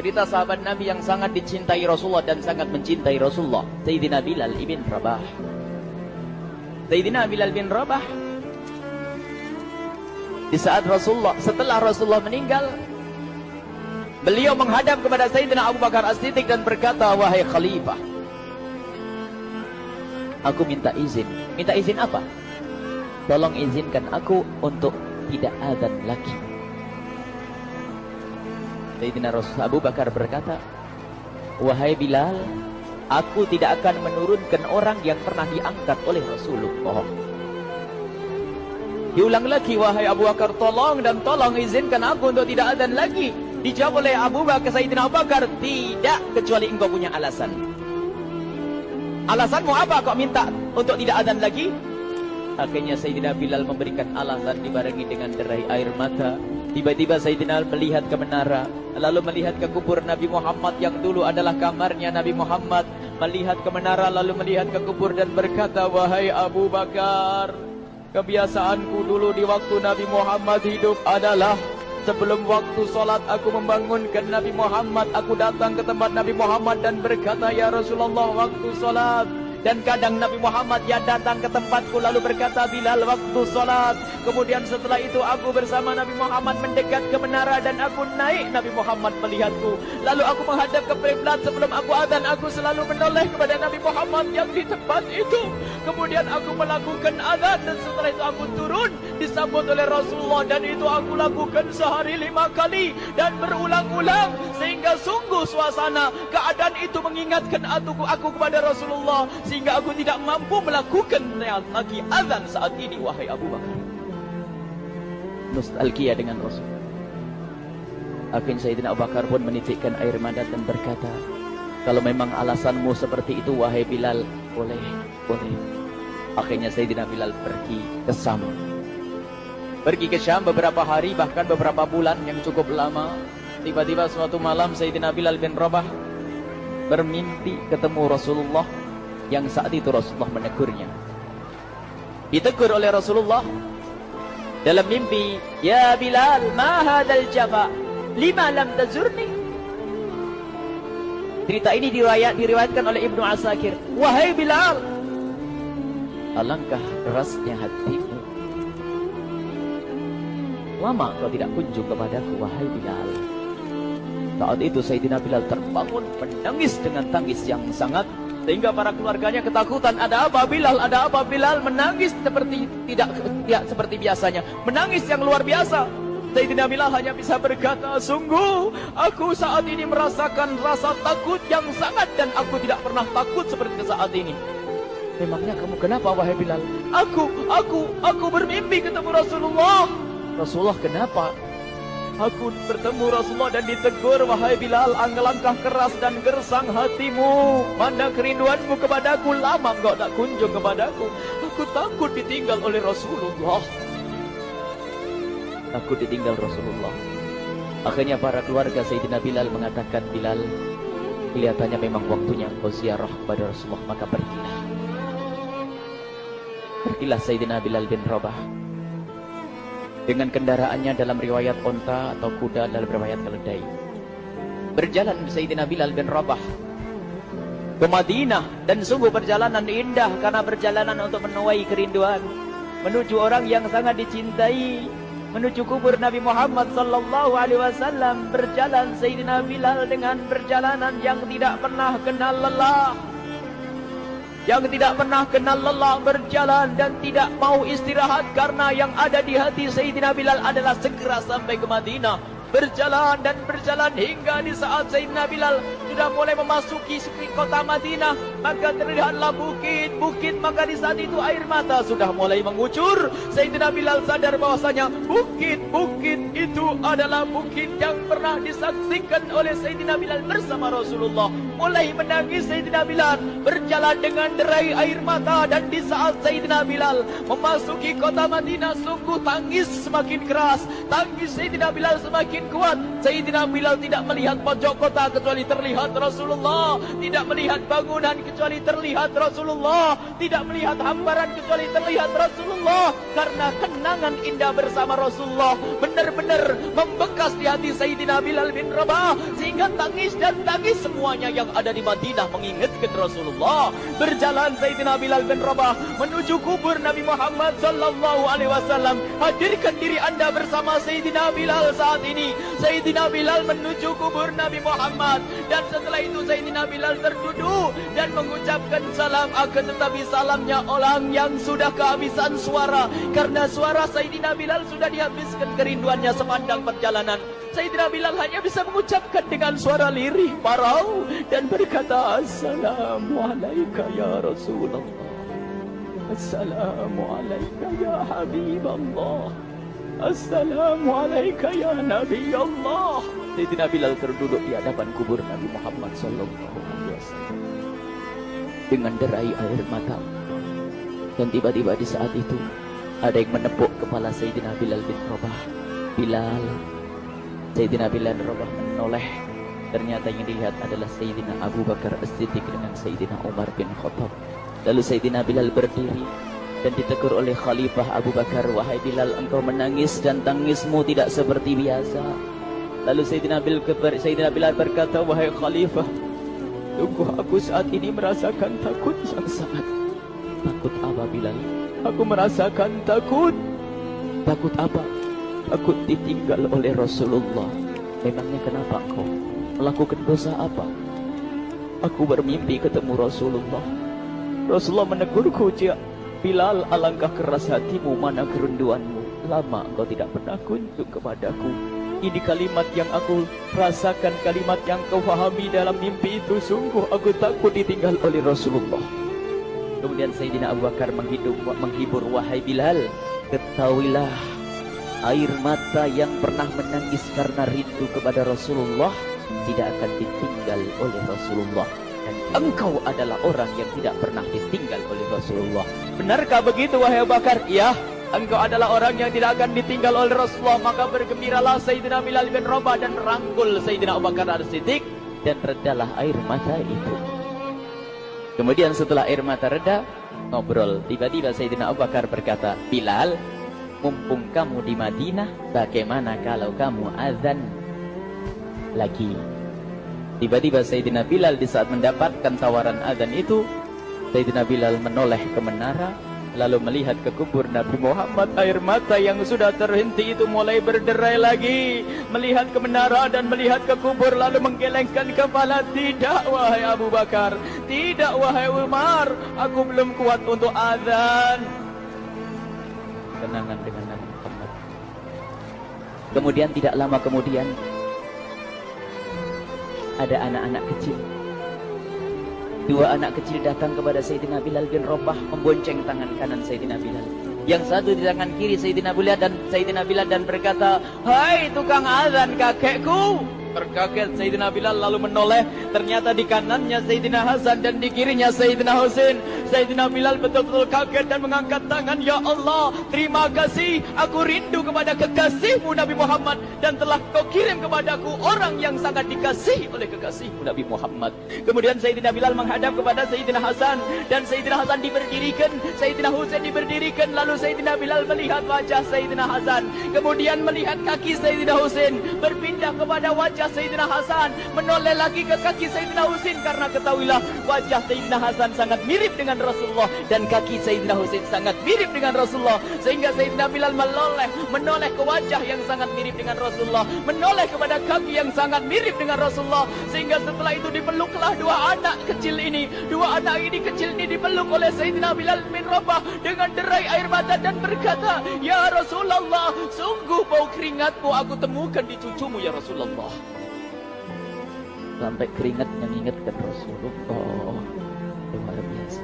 Cerita sahabat Nabi yang sangat dicintai Rasulullah dan sangat mencintai Rasulullah, Sayyidina Bilal ibn Rabah. Sayyidina Bilal bin Rabah, di saat setelah Rasulullah meninggal, beliau menghadap kepada Sayyidina Abu Bakar As-Siddiq dan berkata, wahai khalifah, aku minta izin. Minta izin apa? Tolong izinkan aku untuk tidak azan lagi. Sayyidina Abu Bakar berkata, wahai Bilal, aku tidak akan menurunkan orang yang pernah diangkat oleh Rasulullah. Diulang lagi, wahai Abu Bakar, tolong dan tolong izinkan aku untuk tidak azan lagi. Dijawab oleh Abu Bakar, Sayyidina Abu Bakar, tidak, kecuali engkau punya alasan. Alasanmu apa kau minta untuk tidak azan lagi? Akhirnya Sayyidina Bilal memberikan alasan dibarengi dengan derai air mata. Tiba-tiba Sayyidina melihat ke menara, lalu melihat ke kubur Nabi Muhammad yang dulu adalah kamarnya Nabi Muhammad. Melihat ke menara, lalu melihat ke kubur dan berkata, wahai Abu Bakar, kebiasaanku dulu di waktu Nabi Muhammad hidup adalah sebelum waktu solat aku membangunkan Nabi Muhammad. Aku datang ke tempat Nabi Muhammad dan berkata, ya Rasulullah, waktu solat. Dan kadang Nabi Muhammad ya datang ke tempatku lalu berkata, Bilal, waktu solat. Kemudian setelah itu aku bersama Nabi Muhammad mendekat ke menara dan aku naik. Nabi Muhammad melihatku. Lalu aku menghadap ke kiblat. Sebelum aku adzan, aku selalu menoleh kepada Nabi Muhammad yang di tempat itu. Kemudian aku melakukan adzan dan setelah itu aku turun disambut oleh Rasulullah. Dan itu aku lakukan sehari 5 kali dan berulang-ulang. Sehingga sungguh suasana keadaan itu mengingatkan aku kepada Rasulullah. Sehingga aku tidak mampu melakukan lagi azan saat ini, wahai Abu Bakar. Nostalgia dengan Rasul. Akhirnya Sayyidina Abu Bakar pun menitikkan air mata dan berkata, kalau memang alasanmu seperti itu, wahai Bilal, boleh. Akhirnya Sayyidina Bilal pergi ke Syam. Pergi ke Syam beberapa hari, bahkan beberapa bulan yang cukup lama. Tiba-tiba suatu malam Sayyidina Bilal bin Rabah bermimpi ketemu Rasulullah, yang saat itu Rasulullah menegurnya. Ditegur oleh Rasulullah dalam mimpi, ya Bilal, ma hadzal jafa, lima lam tazurni. Cerita ini diriwayatkan oleh Ibnu Asakir. Wahai Bilal, alangkah kerasnya hatimu, lama kau tidak kunjung kepadaku, wahai Bilal. Saat itu Sayyidina Bilal terbangun menangis dengan tangis yang sangat, sehingga para keluarganya ketakutan. Ada apa Bilal? Ada apa Bilal? Menangis seperti tidak seperti biasanya, menangis yang luar biasa. Sayyidina Bilal hanya bisa berkata, sungguh aku saat ini merasakan rasa takut yang sangat, dan aku tidak pernah takut seperti saat ini. Memangnya kamu kenapa, wahai Bilal? Aku bermimpi ketemu Rasulullah. Rasulullah kenapa? Aku bertemu Rasulullah dan ditegur, wahai Bilal, alangkah keras dan gersang hatimu. Mana kerinduanmu kepadaku, lama engkau tak kunjung kepadaku. Aku takut ditinggal oleh Rasulullah. Takut ditinggal Rasulullah. Akhirnya para keluarga Sayyidina Bilal mengatakan, Bilal, kelihatannya memang waktunya engkau ziarah kepada Rasulullah, maka pergilah. Pergilah Sayyidina Bilal bin Rabah dengan kendaraannya, dalam riwayat onta atau kuda, dalam riwayat keledai. Berjalan Sayyidina Bilal bin Rabah ke Madinah, dan sungguh perjalanan indah karena perjalanan untuk menuai kerinduan, menuju orang yang sangat dicintai, menuju kubur Nabi Muhammad sallallahu alaihi wasallam. Berjalan Sayyidina Bilal dengan perjalanan yang tidak pernah kenal lelah. Yang tidak pernah kenal lelah berjalan dan tidak mau istirahat, karena yang ada di hati Sayyidina Bilal adalah segera sampai ke Madinah. Berjalan dan berjalan hingga di saat Sayyidina Bilal sudah mulai memasuki kota Madinah, maka terlihatlah bukit-bukit. Maka di saat itu air mata sudah mulai mengucur. Sayyidina Bilal sadar bahwasanya bukit-bukit itu adalah bukit yang pernah disaksikan oleh Sayyidina Bilal bersama Rasulullah. mulai menangis Sayyidina Bilal, berjalan dengan derai air mata. Dan di saat Sayyidina Bilal memasuki kota Madinah, sungguh tangis semakin keras, tangis Sayyidina Bilal semakin kuat. Sayyidina Bilal tidak melihat pojok kota kecuali terlihat Rasulullah, tidak melihat bangunan kecuali terlihat Rasulullah, tidak melihat hamparan kecuali terlihat Rasulullah. Karena kenangan indah bersama Rasulullah benar-benar membekas di hati Sayyidina Bilal bin Rabah, sehingga tangis dan tangis semuanya yang ada di Madinah mengingatkan Rasulullah. Berjalan Sayyidina Bilal bin Rabah menuju kubur Nabi Muhammad sallallahu alaihi wasallam. Hadirkan diri Anda bersama Sayyidina Bilal saat ini. Sayyidina Bilal menuju kubur Nabi Muhammad, dan setelah itu Sayyidina Bilal terduduk dan mengucapkan salam. Akan tetapi salamnya orang yang sudah kehabisan suara, karena suara Sayyidina Bilal sudah dihabiskan kerinduannya sepanjang perjalanan. Sayyidina Bilal hanya bisa mengucapkan dengan suara lirih parau dan berkata, Assalamualaikum ya Rasulullah, Assalamualaikum ya Habiballah, Assalamualaikum ya Nabi Allah. Sayyidina Bilal terduduk di hadapan kubur Nabi Muhammad sallallahu alaihi wasallam dengan derai air mata. Dan tiba-tiba di saat itu ada yang menepuk kepala Sayyidina Bilal bin Rabah. Bilal. Sayyidina Bilal bin Rabah menoleh. Ternyata yang dilihat adalah Sayyidina Abu Bakar As-Siddiq dengan Sayyidina Umar bin Khattab. Lalu Sayyidina Bilal berdiri dan ditegur oleh Khalifah Abu Bakar, wahai Bilal, engkau menangis dan tangismu tidak seperti biasa. Lalu Sayyidina Bilal berkata, wahai Khalifah, sungguh aku saat ini merasakan takut yang sangat. Takut apa Bilal? Aku merasakan takut. Takut apa? Takut ditinggal oleh Rasulullah. Memangnya kenapa kau melakukan dosa apa? Aku bermimpi ketemu Rasulullah. Rasulullah menegurku, Bilal, alangkah keras hatimu, mana kerinduanmu. Lama engkau tidak pernah kunjung kepadaku. Ini kalimat yang aku rasakan, kalimat yang kau fahami dalam mimpi itu. Sungguh aku takut ditinggal oleh Rasulullah. Kemudian Sayyidina Abu Bakar menghibur, wahai Bilal, ketahuilah, air mata yang pernah menangis karena rindu kepada Rasulullah tidak akan ditinggal oleh Rasulullah. Dan engkau adalah orang yang tidak pernah ditinggal oleh Rasulullah. Benarkah begitu wahai Abu Bakar? Iya, engkau adalah orang yang tidak akan ditinggal oleh Rasulullah. Maka bergembiralah Sayyidina Bilal bin Rabah dan merangkul Sayyidina Abu Bakar As-Siddiq, dan redalah air mata itu. Kemudian setelah air mata reda, ngobrol. Tiba-tiba Sayyidina Abu Bakar berkata, Bilal, mumpung kamu di Madinah, bagaimana kalau kamu azan lagi? Tiba-tiba Sayyidina Bilal di saat mendapatkan tawaran azan itu, Sayyidina Bilal menoleh ke menara, lalu melihat ke kubur Nabi Muhammad. Air mata yang sudah terhenti itu mulai berderai lagi. Melihat ke menara dan melihat ke kubur, lalu menggelengkan kepala. Tidak wahai Abu Bakar, tidak wahai Umar, aku belum kuat untuk azan. Kenangan dengan Nabi Muhammad. Kemudian tidak lama kemudian ada anak-anak kecil. Dua anak kecil datang kepada Sayyidina Bilal bin Rabah, membonceng tangan kanan Sayyidina Bilal. Yang satu di tangan kiri Sayyidina Bilal dan berkata, hai tukang azan kakekku. Terkaget Sayyidina Bilal lalu menoleh. Ternyata di kanannya Sayyidina Hasan dan di kirinya Sayyidina Husain. Sayyidina Bilal betul-betul kaget dan mengangkat tangan. Ya Allah, terima kasih. Aku rindu kepada kekasihmu Nabi Muhammad, dan telah kau kirim kepadaku orang yang sangat dikasihi oleh kekasihmu Nabi Muhammad. Kemudian Sayyidina Bilal menghadap kepada Sayyidina Hasan, dan Sayyidina Hasan diberdirikan, Sayyidina Husain diberdirikan. Lalu Sayyidina Bilal melihat wajah Sayyidina Hasan, kemudian melihat kaki Sayyidina Husain, berpindah kepada wajah Sayyidina Hasan, menoleh lagi ke kaki Sayyidina Husain. Karena ketahuilah, wajah Sayyidina Hasan sangat mirip dengan Rasulullah, dan kaki Sayyidina Husain sangat mirip dengan Rasulullah. Sehingga Sayyidina Bilal menoleh ke wajah yang sangat mirip dengan Rasulullah, menoleh kepada kaki yang sangat mirip dengan Rasulullah. Sehingga setelah itu dipeluklah dua anak kecil ini. Dua anak ini kecil ini dipeluk oleh Sayyidina Bilal bin Rabah dengan derai air mata dan berkata, ya Rasulullah, sungguh bau keringatmu aku temukan di cucumu ya Rasulullah. Sampai keringat mengingatkan Rasulullah. Luar biasa.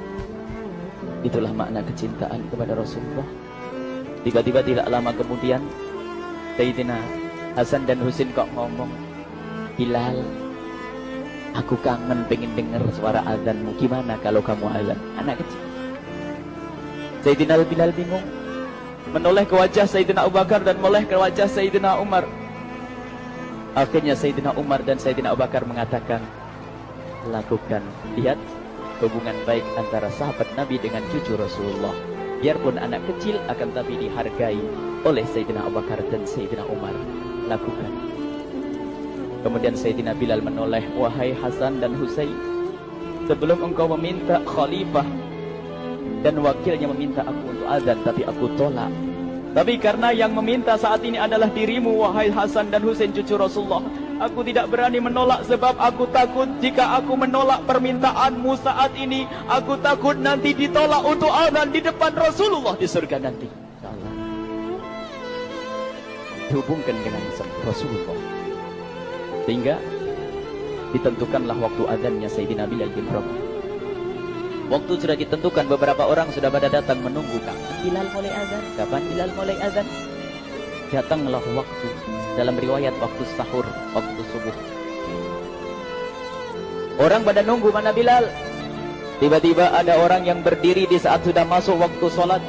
Itulah makna kecintaan kepada Rasulullah. Tiba-tiba tidak lama kemudian Sayyidina Hasan dan Husain kok ngomong, Bilal, Aku kangen pengen dengar suara azanmu. Gimana kalau kamu azan? Anak kecil. Sayyidina Bilal bingung. Menoleh ke wajah Sayyidina Abu Bakar dan menoleh ke wajah Sayyidina Umar. Akhirnya Sayyidina Umar dan Sayyidina Abu Bakar mengatakan, lakukan. Lihat hubungan baik antara sahabat Nabi dengan cucu Rasulullah. Biarpun anak kecil akan tapi dihargai oleh Sayyidina Abu Bakar dan Sayyidina Umar. Lakukan. Kemudian Sayyidina Bilal menoleh, wahai Hasan dan Husain, sebelum engkau meminta khalifah dan wakilnya meminta aku untuk azan, tapi aku tolak. Tapi karena yang meminta saat ini adalah dirimu, wahai Hasan dan Husain cucu Rasulullah, aku tidak berani menolak sebab aku takut jika aku menolak permintaanmu saat ini, aku takut nanti ditolak untuk azan di depan Rasulullah di surga nanti. Allah. Dihubungkan dengan Rasulullah. Sehingga ditentukanlah waktu azannya Sayyidina Bilal bin Rabah. Waktu sudah ditentukan, beberapa orang sudah pada datang menunggu. Kapan Bilal mulai azan? Kapan Bilal mulai azan? Datanglah waktu. Dalam riwayat waktu sahur, waktu subuh. Orang pada nunggu mana Bilal. Tiba-tiba ada orang yang berdiri di saat sudah masuk waktu sholat.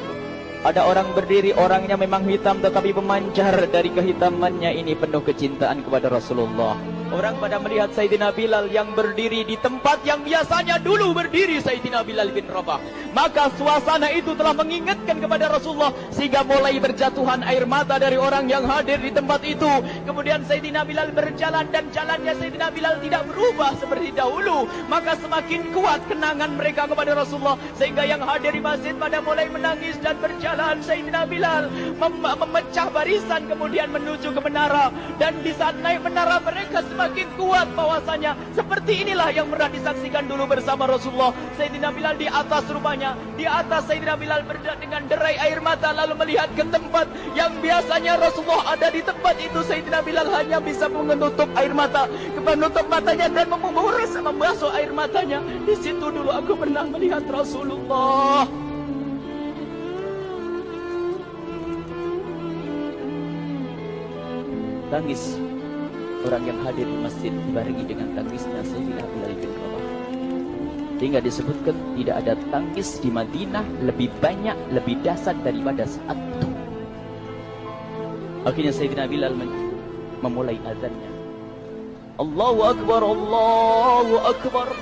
Ada orang berdiri, orangnya memang hitam tetapi memancar dari kehitamannya ini penuh kecintaan kepada Rasulullah. Orang pada melihat Sayyidina Bilal yang berdiri di tempat yang biasanya dulu berdiri Sayyidina Bilal bin Rabah. Maka suasana itu telah mengingatkan kepada Rasulullah sehingga mulai berjatuhan air mata dari orang yang hadir di tempat itu. Kemudian Sayyidina Bilal berjalan dan jalannya Sayyidina Bilal tidak berubah seperti dahulu. Maka semakin kuat kenangan mereka kepada Rasulullah sehingga yang hadir di masjid pada mulai menangis dan berjalan. Sayyidina Bilal memecah barisan kemudian menuju ke menara, dan di saat naik menara mereka semakin kuat bahwasanya seperti inilah yang pernah disaksikan dulu bersama Rasulullah. Sayyidina Bilal di atas rumahnya, di atas Sayyidina Bilal dengan derai air mata lalu melihat ke tempat yang biasanya Rasulullah ada di tempat itu. Sayyidina Bilal hanya bisa menutup air mata, menutup matanya dan membasuh air matanya. Di situ dulu aku pernah melihat Rasulullah. Tangis orang yang hadir di masjid dibarengi dengan tangisnya Sayyidina Bilal bin Rabah. Hingga disebutkan tidak ada tangis di Madinah lebih banyak, lebih dahsyat daripada saat itu. Akhirnya Sayyidina Bilal memulai azannya. Allahu Akbar, Allahu Akbar.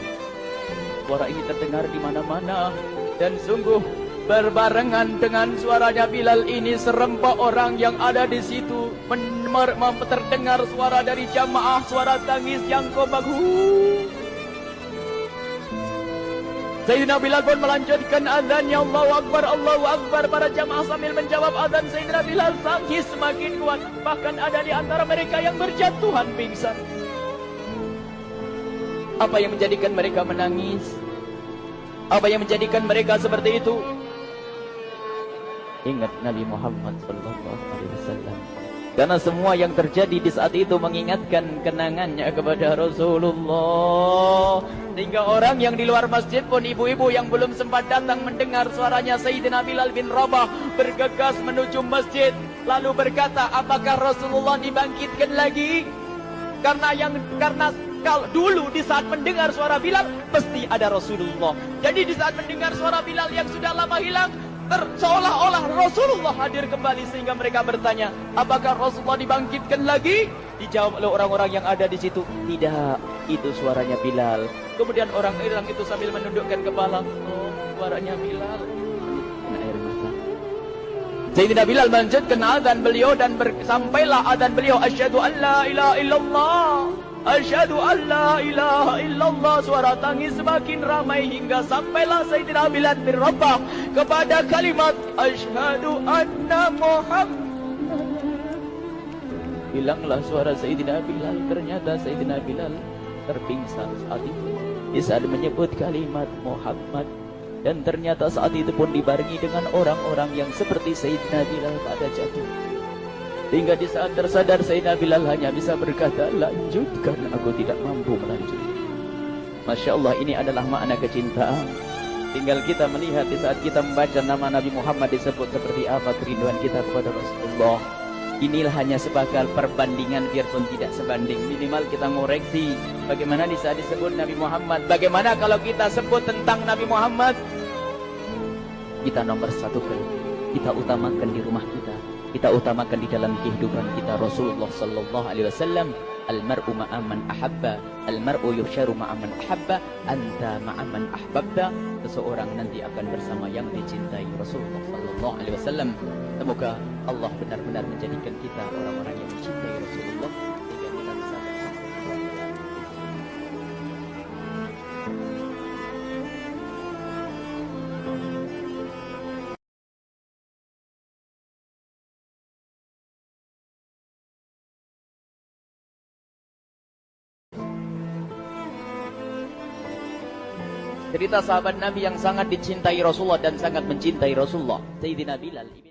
Suara ini terdengar di mana-mana dan sungguh berbarengan dengan suaranya Bilal ini serempak orang yang ada di situ terdengar suara dari jamaah, suara tangis yang kompak. Sayyidina Bilal pun melanjutkan azannya, Allahu Akbar, Allahu Akbar. Para jamaah sambil menjawab azan Sayyidina Bilal, tangis semakin kuat. Bahkan ada di antara mereka yang berjatuhan pingsan. Apa yang menjadikan mereka menangis? Apa yang menjadikan mereka seperti itu? Ingat Nabi Muhammad SAW. Karena semua yang terjadi di saat itu mengingatkan kenangannya kepada Rasulullah. Sehingga orang yang di luar masjid pun, ibu-ibu yang belum sempat datang mendengar suaranya Sayyidina Bilal bin Rabah bergegas menuju masjid. Lalu berkata, apakah Rasulullah dibangkitkan lagi? Karena kalau dulu di saat mendengar suara Bilal pasti ada Rasulullah. Jadi di saat mendengar suara Bilal yang sudah lama hilang, seolah-olah Rasulullah hadir kembali sehingga mereka bertanya, apakah Rasulullah dibangkitkan lagi? Dijawab oleh orang-orang yang ada di situ, tidak, itu suaranya Bilal. Kemudian orang-orang itu sambil menundukkan kepala, oh, suaranya Bilal. Air mata. Sayyidina Bilal melanjutkan azan beliau dan sampailah azan beliau, asyhadu an la ilaha illallah. Asyhadu an la ilaha illallah. Suara tangis semakin ramai hingga sampailah Sayyidina Bilal bin Rabah kepada kalimat asyhadu anna Muhammad. Hilanglah suara Sayyidina Bilal. Ternyata Sayyidina Bilal terpingsan saat itu di saat menyebut kalimat Muhammad. Dan ternyata saat itu pun dibarengi dengan orang-orang yang seperti Sayyidina Bilal pada jatuh. Hingga di saat tersadar Sayyidina Bilal hanya bisa berkata, lanjutkan, aku tidak mampu melanjutkan. Masya Allah, ini adalah makna kecintaan. Tinggal kita melihat di saat kita membaca nama Nabi Muhammad disebut seperti apa kerinduan kita kepada Rasulullah. Inilah hanya sebagai perbandingan biarpun tidak sebanding. Minimal kita ngoreksi bagaimana bisa disebut Nabi Muhammad. Bagaimana kalau kita sebut tentang Nabi Muhammad? Kita nomor satu kali. Kita utamakan di rumah kita. Kita utamakan di dalam kehidupan kita Rasulullah sallallahu alaihi wasallam. Al-mar'u ma'aman ahabba, al-mar'u yusharu ma'aman ahabba, anta ma'aman ahbabta. Seseorang nanti akan bersama yang dicintai Rasulullah sallallahu alaihi wasallam. Semoga Allah benar-benar menjadikan kita orang-orang yang mencintai Rasulullah sehingga kita bisa bersama. Cerita sahabat Nabi yang sangat dicintai Rasulullah dan sangat mencintai Rasulullah, Sayyidina Bilal.